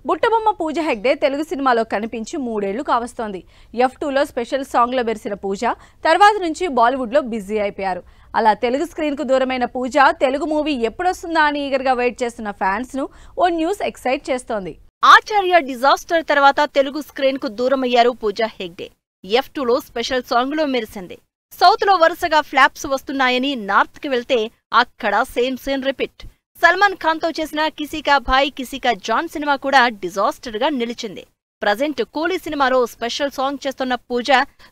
బుట్టబొమ్మ పూజ హెగ్డే తెలుగు సినిమాలో కనిపించి 3 ఏళ్లు కావస్తోంది. F2లో స్పెషల్ సాంగ్లో మెరిసిన పూజ తర్వాత నుంచి బాలీవుడ్లో బిజీ అయిపోయారు. అలా తెలుగు స్క్రీన్కు దూరమైన పూజ తెలుగు మూవీ ఎప్పుడొస్తుందా అని ఈగర్గా వెయిట్ చేస్తున్న ఫ్యాన్స్ను ఓ న్యూస్ ఎక్సైట్ చేస్తోంది. ఆచార్య డిజాస్టర్ తర్వాత తెలుగు స్క్రీన్కు దూరమయ్యారు పూజా హెగ్డే. F2లో స్పెషల్ సాంగ్లో మెరిసింది. సౌత్లో వరుసగా ఫ్లాప్స్ వస్తున్నాయని నార్త్కి వెళ్తే అక్కడ సేమ్ రిపీట్. సల్మాన్ ఖాన్తో చేసిన కిసీకా భాయ్ కిసీకా జాన్ సినిమా కూడా డిజాస్టర్గా నిలిచింది. ప్రజెంట్ కూలీ సినిమాలో స్పెషల్ సాంగ్ చేస్తున్న పూజ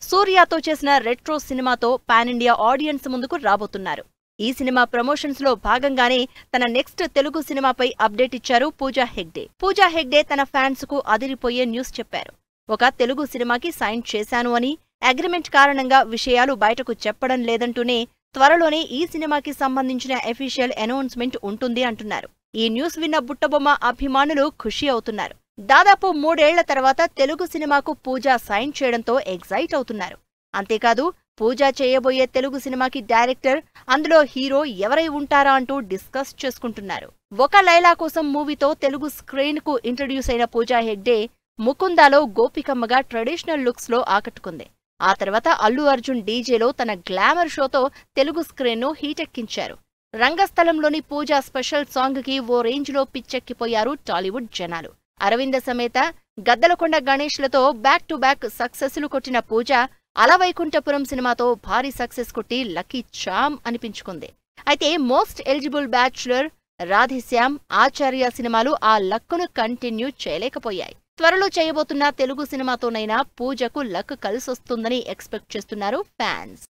సూర్యతో చేసిన రెట్రో సినిమాతో పాన్ ఇండియా ఆడియన్స్ ముందుకు రాబోతున్నారు. ఈ సినిమా ప్రమోషన్స్ లో భాగంగానే తన నెక్స్ట్ తెలుగు సినిమాపై అప్డేట్ ఇచ్చారు పూజా హెగ్డే. పూజా హెగ్డే తన ఫ్యాన్స్ కు అదిరిపోయే న్యూస్ చెప్పారు. ఒక తెలుగు సినిమాకి సైన్ చేశాను అని, అగ్రిమెంట్ కారణంగా విషయాలు బయటకు చెప్పడం లేదంటూనే త్వరలోనే ఈ సినిమాకి సంబంధించిన అఫీషియల్ అనౌన్స్మెంట్ ఉంటుంది అంటున్నారు. ఈ న్యూస్ విన్న బుట్టబొమ్మ అభిమానులు ఖుషి అవుతున్నారు. దాదాపు 3 ఏళ్ల తర్వాత తెలుగు సినిమాకు పూజ సైన్ చేయడంతో ఎగ్జైట్ అవుతున్నారు. అంతేకాదు పూజ చేయబోయే తెలుగు సినిమాకి డైరెక్టర్, అందులో హీరో ఎవరై ఉంటారా అంటూ డిస్కస్ చేసుకుంటున్నారు. ఒక లైలా కోసం మూవీతో తెలుగు స్క్రీన్ కు ఇంట్రడ్యూస్ అయిన పూజా హెగ్డే ముకుందాలో గోపికమ్మగా ట్రెడిషనల్ లుక్స్ లో ఆకట్టుకుంది. ఆ తర్వాత అల్లు అర్జున్ డీజేలో తన గ్లామర్ షోతో తెలుగు స్క్రీన్ను హీటెక్కించారు. రంగస్థలంలోని పూజా స్పెషల్ సాంగ్ కి ఓ రేంజ్ లో పిచ్చెక్కిపోయారు టాలీవుడ్ జనాలు. Aravinda Sametha, Gaddalakonda గణేష్లతో back to back సక్సెస్లు కొట్టిన పూజ అలవైకుంఠపురం సినిమాతో భారీ సక్సెస్ కొట్టి లక్కీ చామ్ అనిపించుకుంది. అయితే most eligible bachelor, Radhe Shyam, Acharya సినిమాలు ఆ లక్కును కంటిన్యూ చేయలేకపోయాయి. త్వరలో చేయబోతున్న తెలుగు సినిమాతోనైనా పూజకు లక్ కలిసొస్తుందని ఎక్స్పెక్ట్ చేస్తున్నారు ఫ్యాన్స్.